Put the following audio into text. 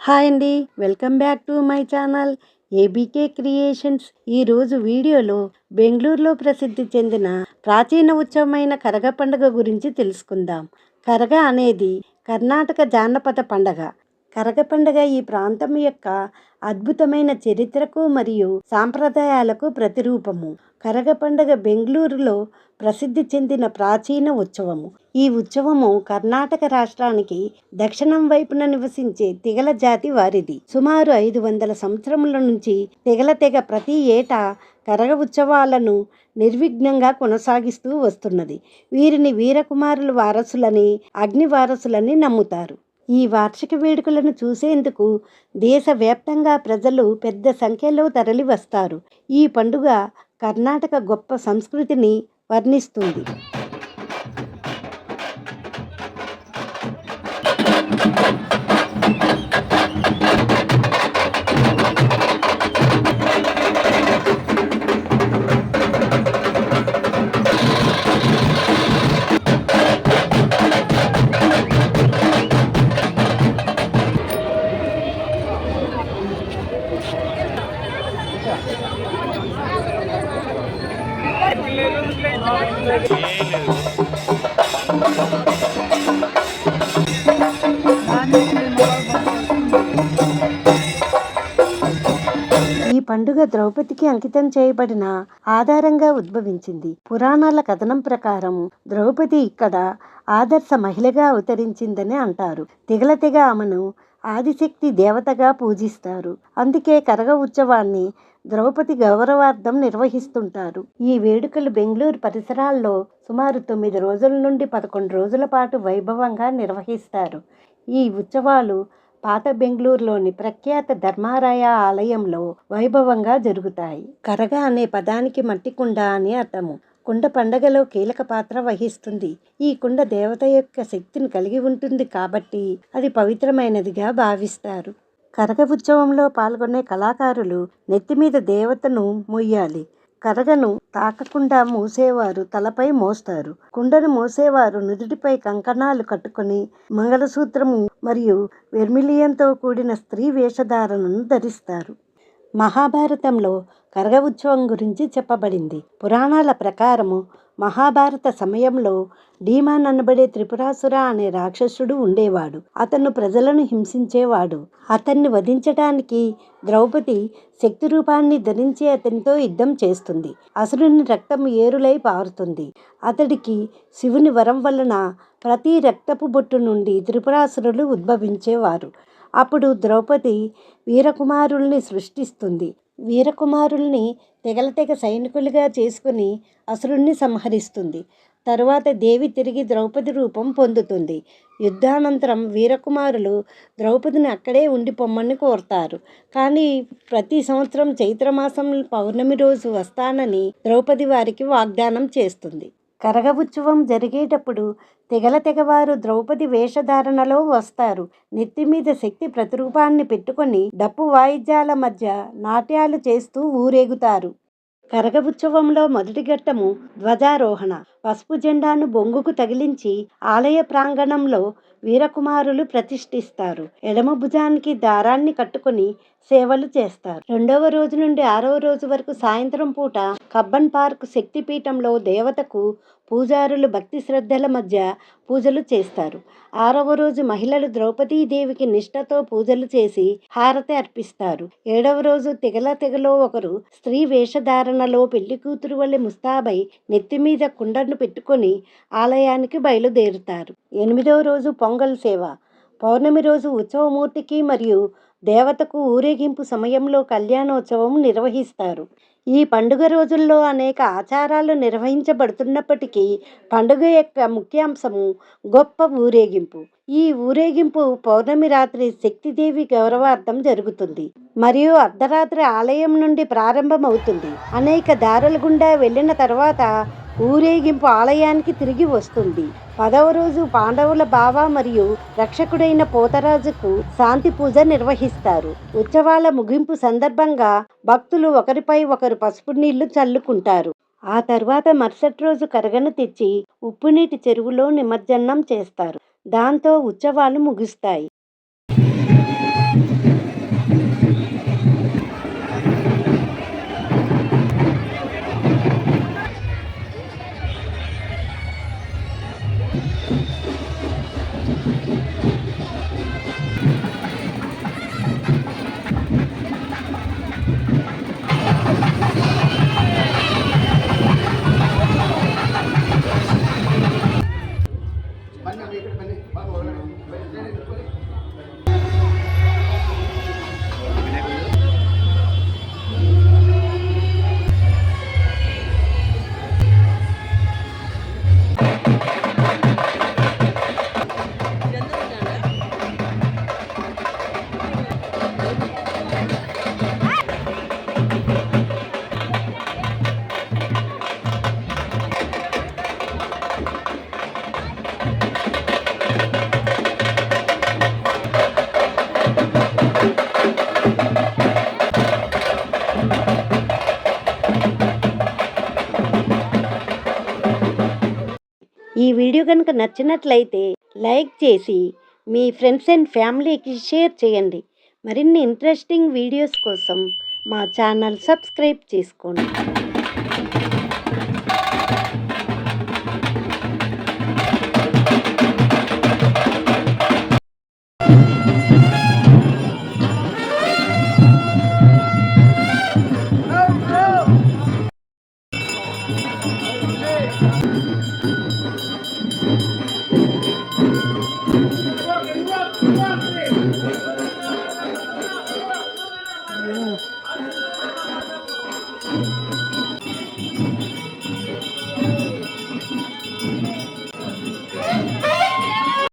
Hi అండి, welcome back to my channel ABK creations. ఈరోజు వీడియోలో బెంగళూరులో ప్రసిద్ధి చెందిన ప్రాచీన ఉత్సవమైన కరగ పండుగ గురించి తెలుసుకుందాం. కరగ అనేది కర్ణాటక జానపద పండగ. కరగ పండుగ ఈ ప్రాంతం యొక్క అద్భుతమైన చరిత్రకు మరియు సాంప్రదాయాలకు ప్రతిరూపము. కరగ పండుగ బెంగళూరులో ప్రసిద్ధి చెందిన ప్రాచీన ఉత్సవము. ఈ ఉత్సవము కర్ణాటక రాష్ట్రానికి దక్షిణం వైపున నివసించే తెగల జాతి వారిది. సుమారు 500 సంవత్సరముల నుంచి తెగ ప్రతి ఏటా కరగ ఉత్సవాలను నిర్విఘ్నంగా కొనసాగిస్తూ వస్తున్నది. వీరిని వీరకుమారుల వారసులని, అగ్ని వారసులని నమ్ముతారు. ఈ వార్షిక వేడుకలను చూసేందుకు దేశవ్యాప్తంగా ప్రజలు పెద్ద సంఖ్యలో తరలి వస్తారు. ఈ పండుగ కర్ణాటక గొప్ప సంస్కృతిని వర్ణిస్తుంది. ఈ పండుగ ద్రౌపదికి అంకితం చేయబడిన ఆధారంగా ఉద్భవించింది. పురాణాల కథనం ప్రకారం ద్రౌపది ఇక్కడ ఆదర్శ మహిళగా అవతరించిందని అంటారు. తెగ ఆమెను ఆదిశక్తి దేవతగా పూజిస్తారు. అందుకే కరగ ఉత్సవాన్ని ద్రౌపది గౌరవార్థం నిర్వహిస్తుంటారు. ఈ వేడుకలు బెంగళూరు పరిసరాల్లో సుమారు 9 రోజుల నుండి 11 రోజుల పాటు వైభవంగా నిర్వహిస్తారు. ఈ ఉత్సవాలు పాత బెంగళూరులోని ప్రఖ్యాత ధర్మారాయ ఆలయంలో వైభవంగా జరుగుతాయి. కరగ అనే పదానికి మట్టి కుండ అని అర్థము. కుండ పండగలో కీలక పాత్ర వహిస్తుంది. ఈ కుండ దేవత యొక్క శక్తిని కలిగి ఉంటుంది కాబట్టి అది పవిత్రమైనదిగా భావిస్తారు. కరగ ఉత్సవంలో పాల్గొనే కళాకారులు నెత్తిమీద దేవతను మొయ్యాలి. కరగను తాకకుండా మూసేవారు తలపై మోస్తారు. కుండను మోసేవారు నుదుటిపై కంకణాలు కట్టుకొని మంగళసూత్రము మరియు వెర్మిలియంతో కూడిన స్త్రీ వేషధారణను ధరిస్తారు. మహాభారతంలో కరగ ఉత్సవం గురించి చెప్పబడింది. పురాణాల ప్రకారము మహాభారత సమయంలో డీమాన్ అనబడే త్రిపురాసుర అనే రాక్షసుడు ఉండేవాడు. అతను ప్రజలను హింసించేవాడు. అతన్ని వధించడానికి ద్రౌపది శక్తి రూపాన్ని ధరించి అతనితో యుద్ధం చేస్తుంది. అసురుని రక్తం ఏరులై పారుతుంది. అతడికి శివుని వరం వలన ప్రతి రక్తపు బొట్టు నుండి త్రిపురాసురులు ఉద్భవించేవారు. అప్పుడు ద్రౌపది వీరకుమారుల్ని సృష్టిస్తుంది. వీరకుమారుల్ని తెగ సైనికులుగా చేసుకుని అసురుణ్ణి సంహరిస్తుంది. తరువాత దేవి తిరిగి ద్రౌపది రూపం పొందుతుంది. యుద్ధానంతరం వీరకుమారులు ద్రౌపదిని అక్కడే ఉండిపోమ్మని కోరుతారు. కానీ ప్రతి సంవత్సరం చైత్రమాసం పౌర్ణమి రోజు వస్తానని ద్రౌపది వారికి వాగ్దానం చేస్తుంది. కరగ ఉత్సవం జరిగేటప్పుడు తెగవారు ద్రౌపది వేషధారణలో వస్తారు. నెత్తిమీద శక్తి ప్రతిరూపాన్ని పెట్టుకొని డప్పు వాయిద్యాల మధ్య నాట్యాలు చేస్తూ ఊరేగుతారు. కరగ ఉత్సవంలో మొదటి ఘట్టము ధ్వజారోహణ. పసుపు జెండాను బొంగుకు తగిలించి ఆలయ ప్రాంగణంలో వీరకుమారులు ప్రతిష్ఠిస్తారు. ఎడమ భుజానికి దారాన్ని కట్టుకొని సేవలు చేస్తారు. 2వ రోజు నుండి 6వ రోజు వరకు సాయంత్రం పూట కబ్బన్ పార్క్ శక్తిపీఠంలో దేవతకు పూజారులు భక్తి శ్రద్ధల మధ్య పూజలు చేస్తారు. 6వ రోజు మహిళలు ద్రౌపదీదేవికి నిష్ఠతో పూజలు చేసి హారతి అర్పిస్తారు. 7వ రోజు తెగలో ఒకరు స్త్రీ వేషధారణలో పెళ్లి కూతురు వలె ముస్తాబై నెత్తిమీద కుండను పెట్టుకొని ఆలయానికి బయలుదేరుతారు. 8వ రోజు పొంగల్ సేవ. పౌర్ణమి రోజు ఉత్సవమూర్తికి మరియు దేవతకు ఊరేగింపు సమయంలో కళ్యాణోత్సవం నిర్వహిస్తారు. ఈ పండుగ రోజుల్లో అనేక ఆచారాలు నిర్వహించబడుతున్నప్పటికీ పండుగ యొక్క ముఖ్యాంశము గొప్ప ఊరేగింపు. ఈ ఊరేగింపు పౌర్ణమి రాత్రి శక్తిదేవి గౌరవార్థం జరుగుతుంది మరియు అర్ధరాత్రి ఆలయం నుండి ప్రారంభమవుతుంది. అనేక దారుల గుండా వెళ్ళిన తర్వాత ఊరేగింపు ఆలయానికి తిరిగి వస్తుంది. 10వ రోజు పాండవుల బావ మరియు రక్షకుడైన పోతరాజుకు శాంతి పూజ నిర్వహిస్తారు. ఉత్సవాల ముగింపు సందర్భంగా భక్తులు ఒకరిపై ఒకరు పసుపు నీళ్లు చల్లుకుంటారు. ఆ తర్వాత మరుసటి రోజు కరగను తెచ్చి ఉప్పునీటి చెరువులో నిమజ్జనం చేస్తారు. దాంతో ఉత్సవాలు ముగుస్తాయి. ఈ వీడియో కనుక నచ్చినట్లయితే లైక్ చేసి మీ ఫ్రెండ్స్ అండ్ ఫ్యామిలీకి షేర్ చేయండి. మరిన్ని ఇంట్రెస్టింగ్ వీడియోస్ కోసం మా ఛానల్ సబ్స్క్రైబ్ చేసుకోండి.